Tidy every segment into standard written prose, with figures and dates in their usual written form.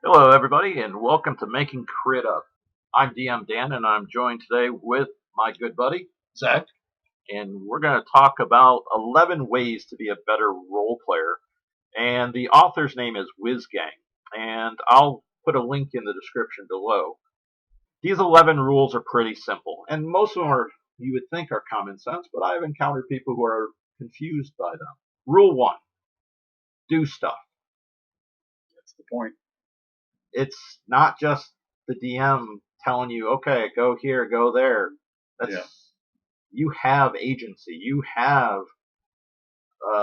Hello, everybody, and welcome to Making Crit Up. I'm DM Dan, and I'm joined today with my good buddy, Zach? and we're going to talk about 11 ways to be a better role player. And the author's name is WizGang, and I'll put a link in the description below. These 11 rules are pretty simple, and most of them are, you would think, are common sense, but I've encountered people who are confused by them. Rule 1, do stuff. That's the point. It's not just the DM telling you, okay, go here, go there. You have agency. You have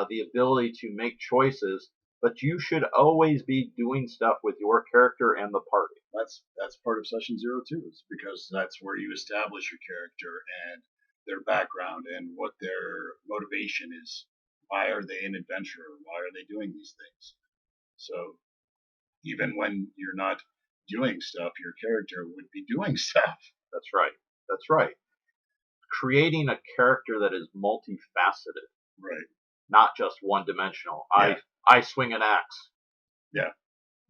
the ability to make choices, but you should always be doing stuff with your character and the party. That's part of session 02, is because that's where you establish your character and their background and what their motivation is. Why are they an adventurer? Why are they doing these things? So even when you're not doing stuff, your character would be doing stuff. That's right. That's right. Creating a character that is multifaceted. Right. Not just one dimensional. Yeah. I swing an axe. Yeah.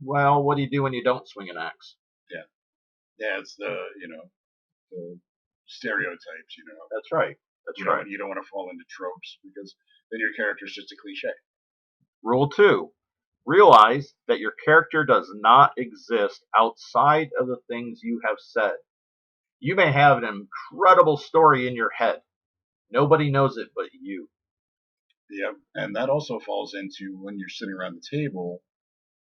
Well, what do you do when you don't swing an axe? Yeah. Yeah, it's the stereotypes, That's right. That's right. You don't want to fall into tropes because then your character's just a cliche. Rule 2. Realize that your character does not exist outside of the things you have said. You may have an incredible story in your head. Nobody knows it but you. Yeah, and that also falls into when you're sitting around the table,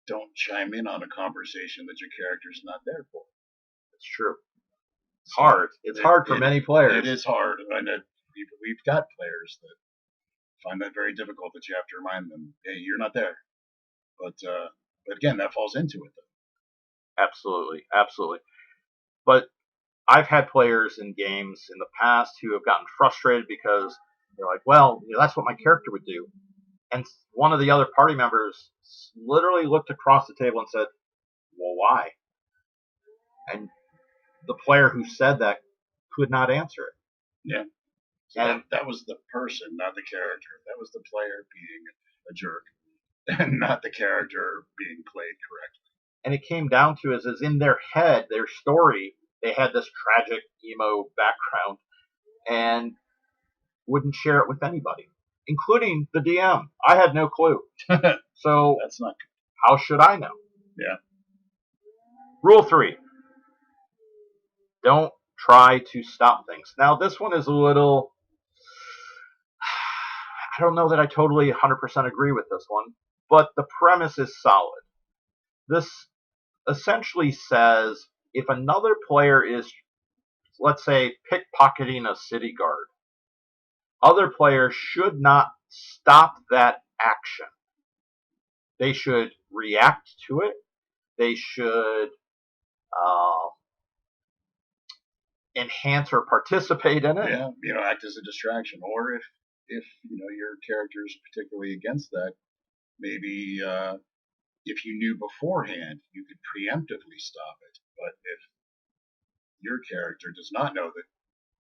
don't chime in on a conversation that your character's not there for. It's true. It's hard. It's hard for many players. It is hard. And we've got players that find that very difficult, that you have to remind them, hey, you're not there. But again, that falls into it, though. Absolutely. Absolutely. But I've had players in games in the past who have gotten frustrated because they're like, well, that's what my character would do. And one of the other party members literally looked across the table and said, well, why? And the player who said that could not answer it. Yeah. So and that was the person, not the character. That was the player being a jerk and not the character being played correctly. And it came down to is in their head, their story, they had this tragic emo background and wouldn't share it with anybody, including the DM. I had no clue. So that's not good. How should I know? Yeah. Rule 3. Don't try to stop things. Now, this one is a little... I don't know that I totally 100% agree with this one, but the premise is solid. This essentially says if another player is, let's say, pickpocketing a city guard, other players should not stop that action. They should react to it. They should enhance or participate in it. Yeah, act as a distraction. Or if your character is particularly against that, maybe if you knew beforehand, you could preemptively stop it. But if your character does not know that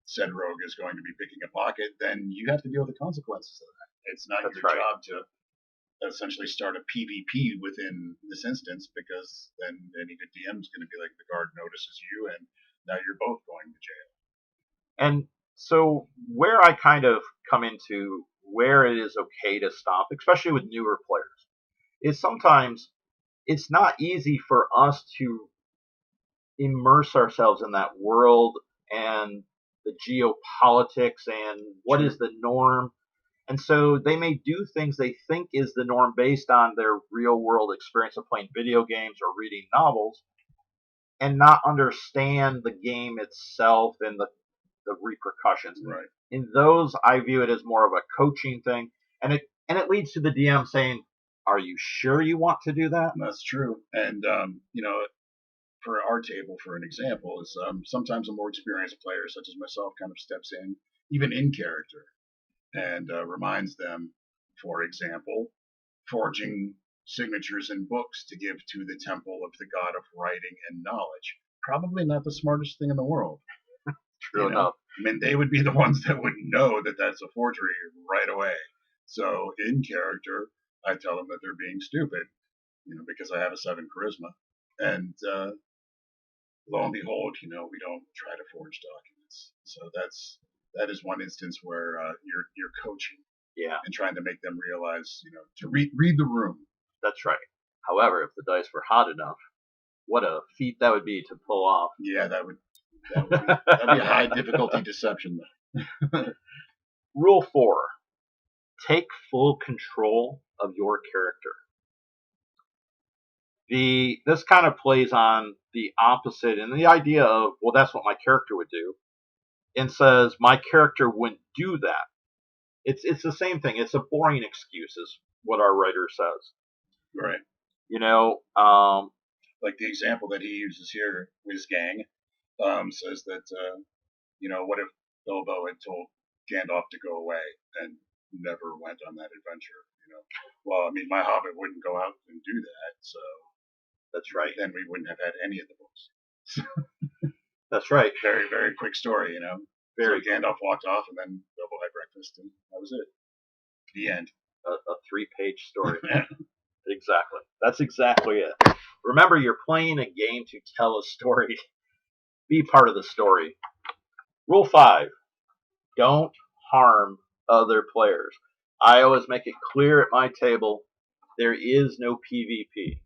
said rogue is going to be picking a pocket, then you have to deal with the consequences of that. It's not your job to essentially start a PvP within this instance, because then any good DM is going to be like, the guard notices you, and now you're both going to jail. And so where I kind of come into where it is okay to stop, especially with newer players, is sometimes it's not easy for us to immerse ourselves in that world and the geopolitics and what is the norm. And so they may do things they think is the norm based on their real world experience of playing video games or reading novels, and not understand the game itself and the repercussions. Right. In those, I view it as more of a coaching thing, and it leads to the DM saying, are you sure you want to do that? That's true. And for our table, for an example, is sometimes a more experienced player such as myself kind of steps in, even in character, and reminds them, for example, forging signatures in books to give to the temple of the god of writing and knowledge. Probably not the smartest thing in the world. True enough. I mean, they would be the ones that would know that that's a forgery right away. So in character, I tell them that they're being stupid, because I have a 7 charisma. And lo and behold, we don't try to forge documents. So that is one instance where you're coaching Yeah, and trying to make them realize, to read the room. that's right. However, if the dice were hot enough, what a feat that would be to pull off. Yeah, that'd be a high difficulty deception. Rule 4: take full control of your character. This kind of plays on the opposite and the idea of, well, that's what my character would do, and says my character wouldn't do that. It's the same thing. It's a boring excuse, is what our writer says. Right. You know, Like the example that he uses here, Wiz Gang, says that what if Bilbo had told Gandalf to go away and never went on that adventure? Well, I mean, my Hobbit wouldn't go out and do that, so that's right. then we wouldn't have had any of the books. That's right. Very, very quick story, Very so Gandalf walked off, and then Bilbo had breakfast, and that was it. The end. A 3-page story. Exactly. That's exactly it. Remember, you're playing a game to tell a story. Be part of the story. Rule 5: don't harm other players. I always make it clear at my table, there is no PvP.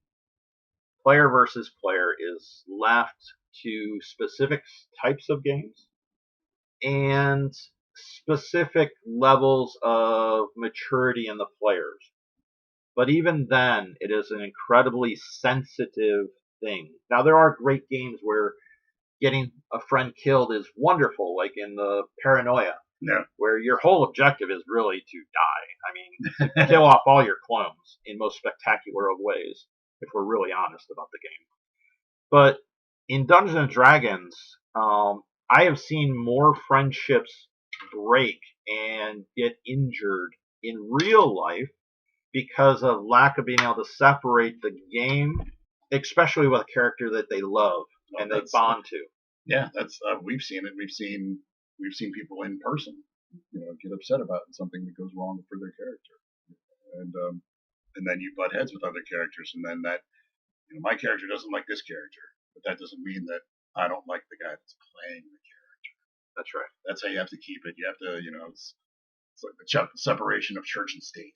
Player versus player is left to specific types of games and specific levels of maturity in the players. But even then, it is an incredibly sensitive thing. Now, there are great games where getting a friend killed is wonderful, like in the Paranoia, Yeah. where your whole objective is really to die. I mean, to kill off all your clones in most spectacular of ways, if we're really honest about the game. But in Dungeons and Dragons, I have seen more friendships break and get injured in real life because of lack of being able to separate the game, especially with a character that they love and they bond to. Yeah, that's we've seen it. We've seen people in person, get upset about something that goes wrong for their character, and then you butt heads with other characters, and then that my character doesn't like this character, but that doesn't mean that I don't like the guy that's playing the character. That's right. That's how you have to keep it. You have to, it's like the separation of church and state.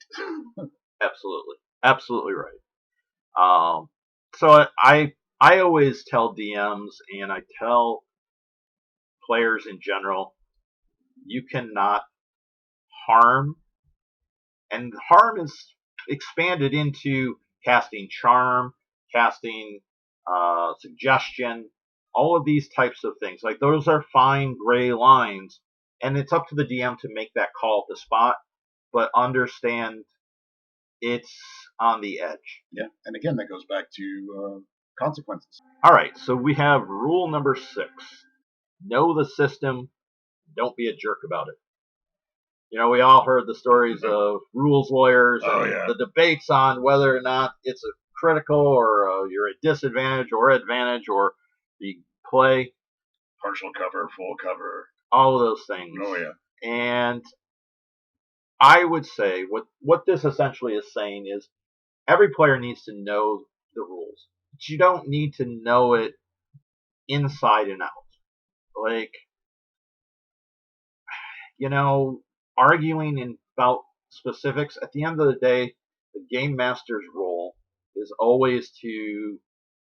Absolutely, absolutely right. So I always tell DMs and I tell players in general, you cannot harm, and harm is expanded into casting charm, casting suggestion, all of these types of things. Like those are fine gray lines, and it's up to the DM to make that call at the spot. But understand it's on the edge. Yeah, and again, that goes back to consequences. All right, so we have rule number 6: know the system, don't be a jerk about it. We all heard the stories of rules lawyers and the debates on whether or not it's a critical or you're at disadvantage or advantage or the play. Partial cover, full cover. All of those things. Oh, yeah. And I would say what this essentially is saying is every player needs to know the rules. But you don't need to know it inside and out. Like, arguing about specifics, at the end of the day, the game master's role is always to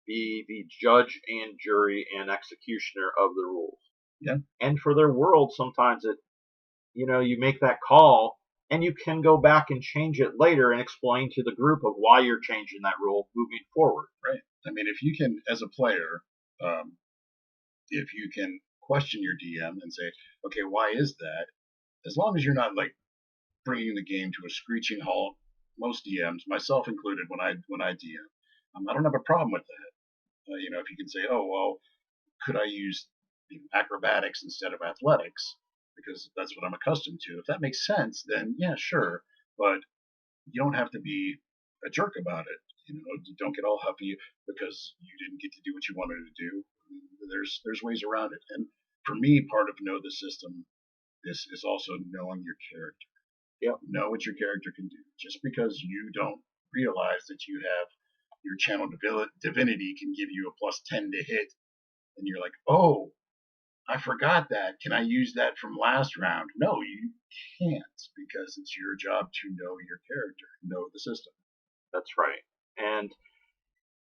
be the judge and jury and executioner of the rules. Yeah. And for their world, sometimes you make that call and you can go back and change it later and explain to the group of why you're changing that rule moving forward. Right. I mean, if you can, as a player, if you can question your DM and say, okay, why is that? As long as you're not like bringing the game to a screeching halt, most DMs, myself included, when I DM, I don't have a problem with that. If you can say, oh well, could I use acrobatics instead of athletics because that's what I'm accustomed to. If that makes sense, then yeah, sure. But you don't have to be a jerk about it. You don't get all huffy because you didn't get to do what you wanted to do. There's ways around it. And for me, part of know the system is also knowing your character. Yep. Know what your character can do. Just because you don't realize that you have, your channel divinity can give you a plus 10 to hit, and you're like, oh, I forgot that. Can I use that from last round? No, you can't, because it's your job to know your character, know the system. That's right. And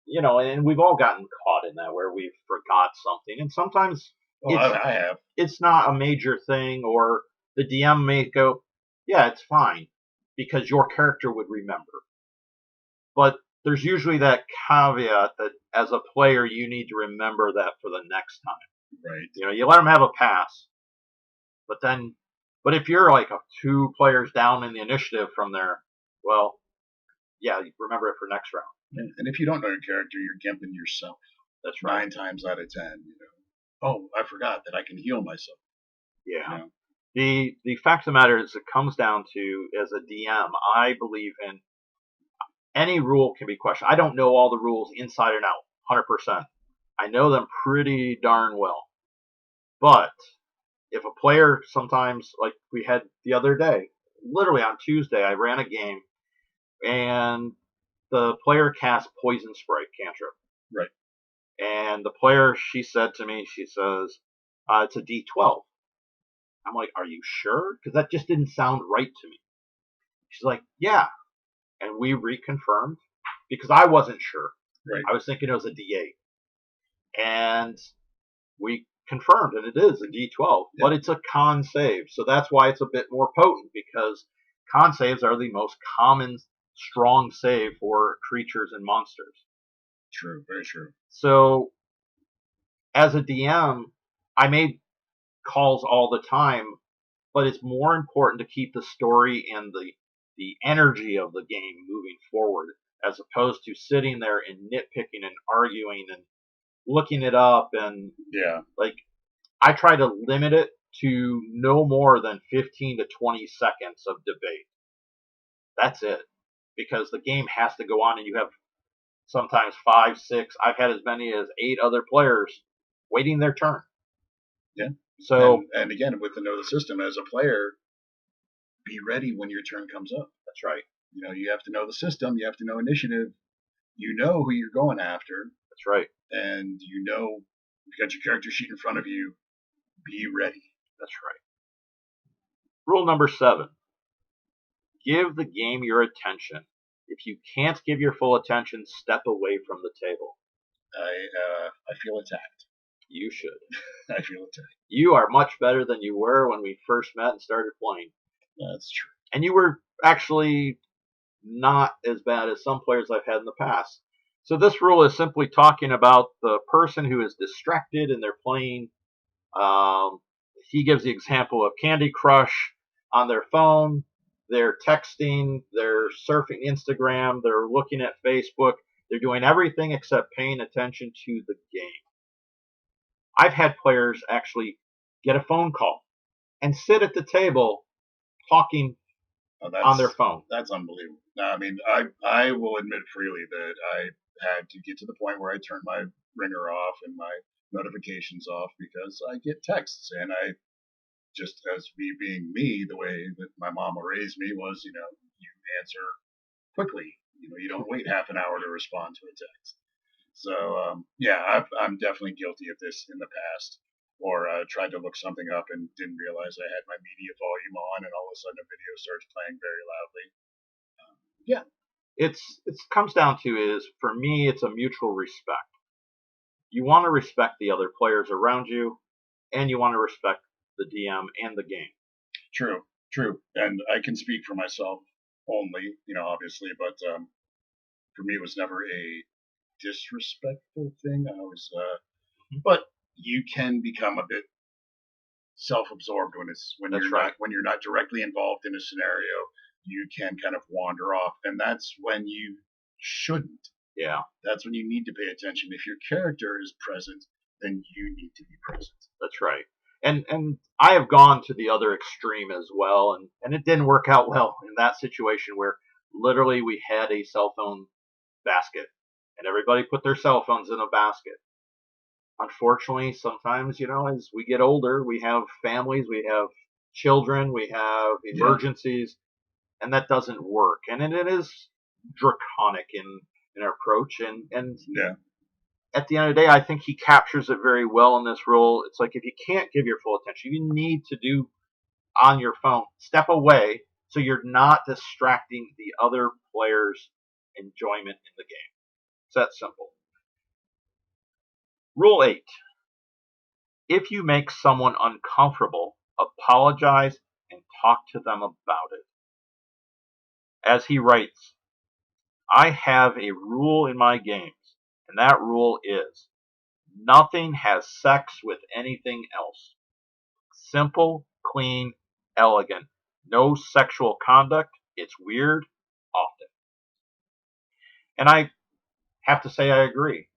and we've all gotten caught in that where we've forgot something, and sometimes Well, I have. It's not a major thing, or the DM may go, yeah, it's fine, because your character would remember. But there's usually that caveat that as a player, you need to remember that for the next time. Right. You let them have a pass, but if you're like 2 players down in the initiative from there, well, yeah, remember it for next round. And if you don't know your character, you're gimping yourself. That's right. 9 times out of 10, oh, I forgot that I can heal myself. Yeah. The fact of the matter is, it comes down to, as a DM, I believe in any rule can be questioned. I don't know all the rules inside and out, 100%. I know them pretty darn well. But if a player sometimes, like we had the other day, literally on Tuesday, I ran a game, and the player cast Poison Spray cantrip. Right. And the player, she said to me, she says, it's a D12. I'm like, are you sure? Because that just didn't sound right to me. She's like, yeah. And we reconfirmed, because I wasn't sure. Right. I was thinking it was a D8. And we confirmed, and it is a D12, Yeah. but it's a con save. So that's why it's a bit more potent, because con saves are the most common strong save for creatures and monsters. True, very true. So as a DM, I made calls all the time, but it's more important to keep the story and the energy of the game moving forward, as opposed to sitting there and nitpicking and arguing and looking it up. And like, I try to limit it to no more than 15 to 20 seconds of debate. That's it, because the game has to go on, and you have sometimes 5, 6. I've had as many as 8 other players waiting their turn. Yeah. So, and again, with the know the system, as a player, be ready when your turn comes up. That's right. You have to know the system. You have to know initiative. You know who you're going after. That's right. And you've got your character sheet in front of you. Be ready. That's right. Rule number 7. Give the game your attention. If you can't give your full attention, step away from the table. I feel attacked. You should. I feel attacked. You are much better than you were when we first met and started playing. That's true. And you were actually not as bad as some players I've had in the past. So this rule is simply talking about the person who is distracted and they're playing. He gives the example of Candy Crush on their phone. They're texting, they're surfing Instagram, they're looking at Facebook. They're doing everything except paying attention to the game. I've had players actually get a phone call and sit at the table talking on their phone. That's unbelievable. I mean, I will admit freely that I had to get to the point where I turned my ringer off and my notifications off, because I get texts, and I just, as me being me, the way that my mama raised me was, you answer quickly. You don't wait half an hour to respond to a text. So, I'm definitely guilty of this in the past, or tried to look something up and didn't realize I had my media volume on, and all of a sudden a video starts playing very loudly. It comes down to is, for me, it's a mutual respect. You want to respect the other players around you, and you want to respect the DM and the game. True. And I can speak for myself only, obviously, but for me, it was never a disrespectful thing. I was, but you can become a bit self-absorbed when you're not directly involved in a scenario. You can kind of wander off, and that's when you shouldn't. Yeah. That's when you need to pay attention. If your character is present, then you need to be present. That's right. And I have gone to the other extreme as well, and it didn't work out well in that situation, where literally we had a cell phone basket, and everybody put their cell phones in a basket. Unfortunately, sometimes, as we get older, we have families, we have children, we have emergencies, and that doesn't work. And it is draconic in in our approach, and Yeah. at the end of the day, I think he captures it very well in this role. It's like if you can't give your full attention, you need to do on your phone, step away so you're not distracting the other player's enjoyment in the game. It's that simple. Rule 8. If you make someone uncomfortable, apologize and talk to them about it. As he writes, I have a rule in my games, and that rule is nothing has sex with anything else. Simple, clean, elegant. No sexual conduct. It's weird, often. And I have to say I agree.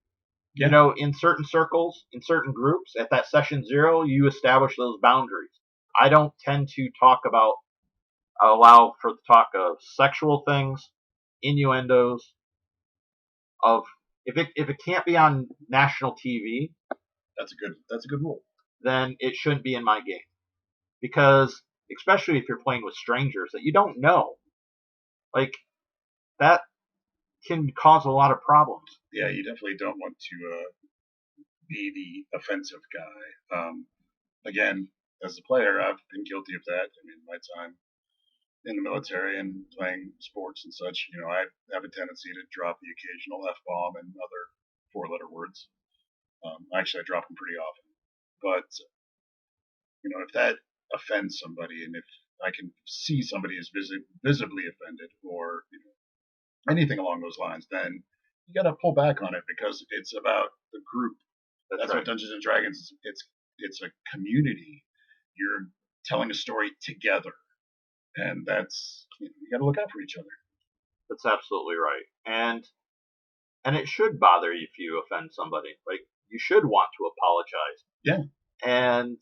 Yeah. You know, in certain circles, in certain groups, at that session 0, you establish those boundaries. I don't tend to allow for the talk of sexual things, innuendos, of if it can't be on national TV, That's a good rule. then it shouldn't be in my game. Because especially if you're playing with strangers that you don't know, like that can cause a lot of problems. Yeah, you definitely don't want to be the offensive guy. Again, as a player, I've been guilty of that. I mean, my time in the military and playing sports and such, I have a tendency to drop the occasional F bomb and other 4-letter words. Actually, I drop them pretty often. But, if that offends somebody and if I can see somebody is visibly offended or, anything along those lines, then you got to pull back on it because it's about the group. That's right. what Dungeons and Dragons. It's a community. You're telling a story together, and that's you got to look out for each other. That's absolutely right. And it should bother you if you offend somebody. Like you should want to apologize. Yeah. And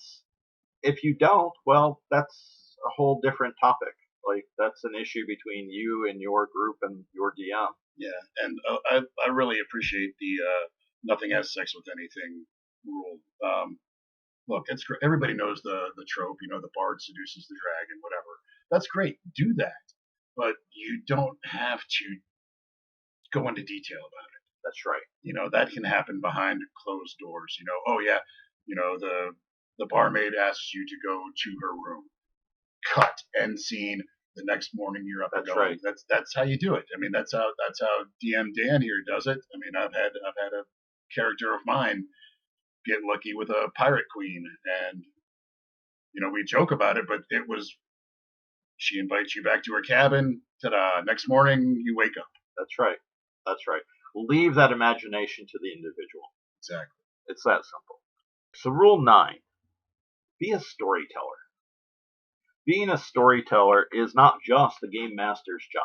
if you don't, well, that's a whole different topic. Like that's an issue between you and your group and your DM. Yeah, and I really appreciate the nothing has sex with anything rule. Look, it's everybody knows the trope. The bard seduces the dragon, whatever. That's great. Do that, but you don't have to go into detail about it. That's right. That can happen behind closed doors. Oh yeah, the barmaid asks you to go to her room. Cut, end scene. The next morning you're up and going. Right. That's how you do it. I mean, that's how DM Dan here does it. I mean, I've had a character of mine get lucky with a pirate queen, and we joke about it, but it was she invites you back to her cabin. Ta-da! Next morning you wake up. That's right. That's right. Leave that imagination to the individual. Exactly. It's that simple. So rule 9, be a storyteller. Being a storyteller is not just the game master's job.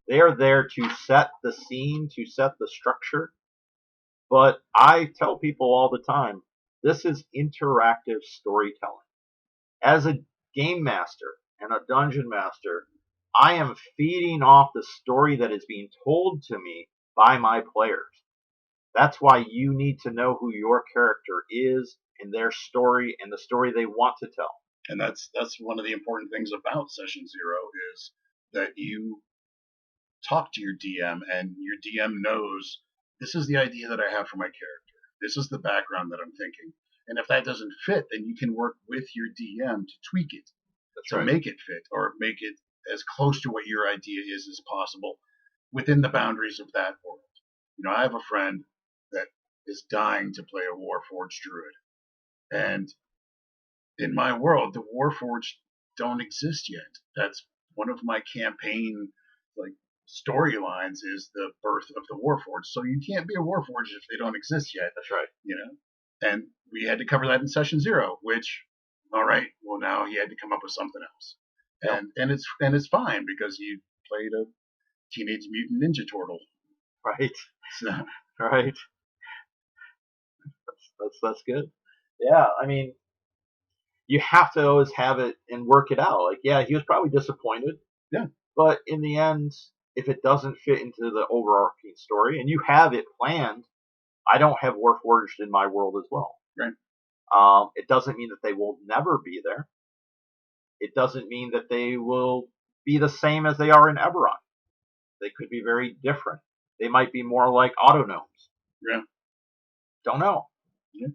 They are there to set the scene, to set the structure. But I tell people all the time, this is interactive storytelling. As a game master and a dungeon master, I am feeding off the story that is being told to me by my players. That's why you need to know who your character is and their story and the story they want to tell. And that's one of the important things about session 0 is that you talk to your DM and your DM knows this is the idea that I have for my character. This is the background that I'm thinking. And if that doesn't fit, then you can work with your DM to tweak it, make it fit or make it as close to what your idea is as possible within the boundaries of that world. I have a friend that is dying to play a Warforged druid. And in my world, the Warforged don't exist yet. That's one of my campaign storylines is the birth of the Warforged. So you can't be a Warforged if they don't exist yet. That's right. And we had to cover that in session 0, which, all right, well now he had to come up with something else. Yep. And it's fine because he played a Teenage Mutant Ninja Turtle. Right. So. Right. That's good. Yeah, I mean, you have to always have it and work it out. Like, yeah, he was probably disappointed. Yeah. But in the end, if it doesn't fit into the overarching story and you have it planned, I don't have Warforged in my world as well. Right. It doesn't mean that they will never be there. It doesn't mean that they will be the same as they are in Eberron. They could be very different. They might be more like autonomes. Yeah. Don't know. Yeah.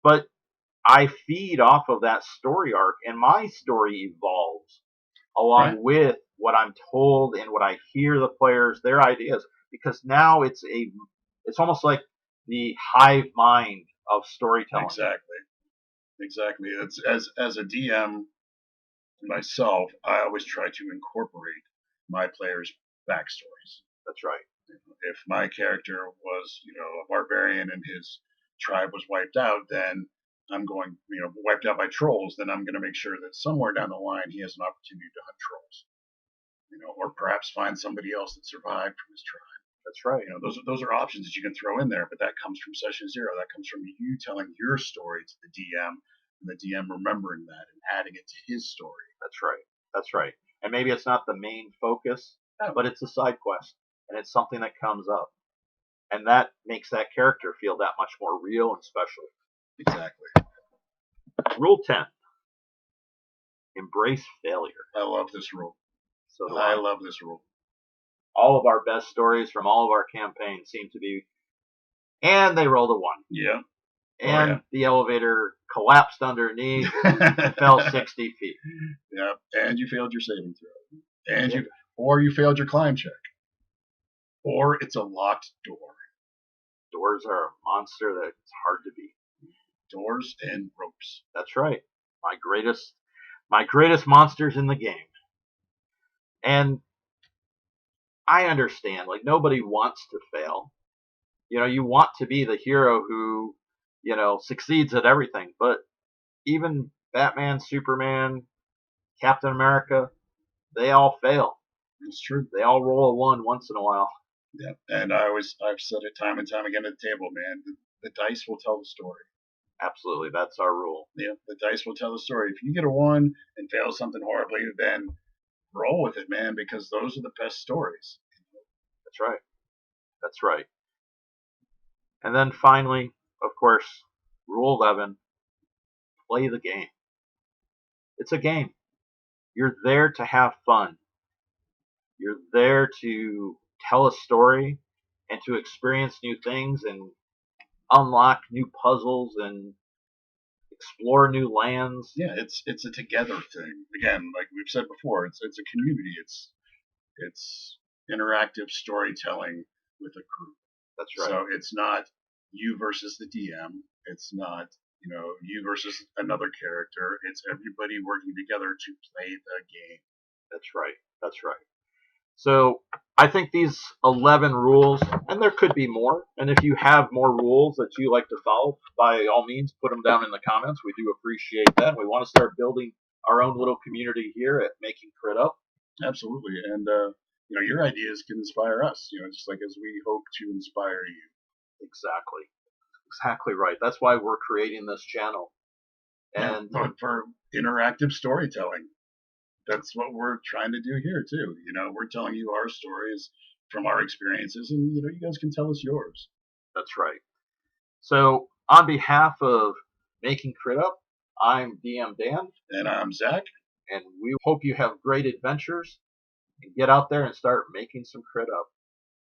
But I feed off of that story arc, and my story evolves along with what I'm told and what I hear the players, their ideas, because now it's almost like the hive mind of storytelling. Exactly. It's as a DM myself, I always try to incorporate my players' backstories. That's right. If my character was, a barbarian and his tribe was wiped out, then I'm going, wiped out by trolls, then I'm going to make sure that somewhere down the line he has an opportunity to hunt trolls, or perhaps find somebody else that survived from his tribe. That's right. Those are options that you can throw in there, but that comes from session 0. That comes from you telling your story to the DM, and the DM remembering that and adding it to his story. That's right. And maybe it's not the main focus, but it's a side quest, and it's something that comes up, and that makes that character feel that much more real and special. Exactly. Rule 10: embrace failure. I love this rule. So I love this rule. All of our best stories from all of our campaigns seem to be, and they rolled a 1. Yeah. And the elevator collapsed underneath and fell 60 feet. Yeah, and you failed your saving throw. And you failed your climb check. Or it's a locked door. Doors are a monster that's hard to beat. Doors and ropes. That's right. My greatest monsters in the game. And I understand, like, nobody wants to fail. You want to be the hero who, succeeds at everything. But even Batman, Superman, Captain America, they all fail. It's true. They all roll a 1 once in a while. Yeah, and I've said it time and time again at the table, man. The dice will tell the story. Absolutely, that's our rule. Yeah, the dice will tell the story. If you get a 1 and fail something horribly, then roll with it, man, because those are the best stories. That's right. And then finally, of course, rule 11, play the game. It's a game. You're there to have fun. You're there to tell a story and to experience new things and unlock new puzzles and explore new lands. Yeah, it's a together thing. Again, like we've said before, it's a community. It's interactive storytelling with a group. That's right. So it's not you versus the DM. It's not you versus another character. It's everybody working together to play the game. That's right. So I think these 11 rules, and there could be more, and if you have more rules that you like to follow, by all means, put them down in the comments. We do appreciate that. We want to start building our own little community here at Making Crit Up. Absolutely. And, your ideas can inspire us, just like as we hope to inspire you. Exactly right. That's why we're creating this channel. And for interactive storytelling. That's what we're trying to do here too. We're telling you our stories from our experiences, and you guys can tell us yours. That's right. So on behalf of Making Crit Up, I'm DM Dan. And I'm Zach. And we hope you have great adventures and get out there and start making some crit up.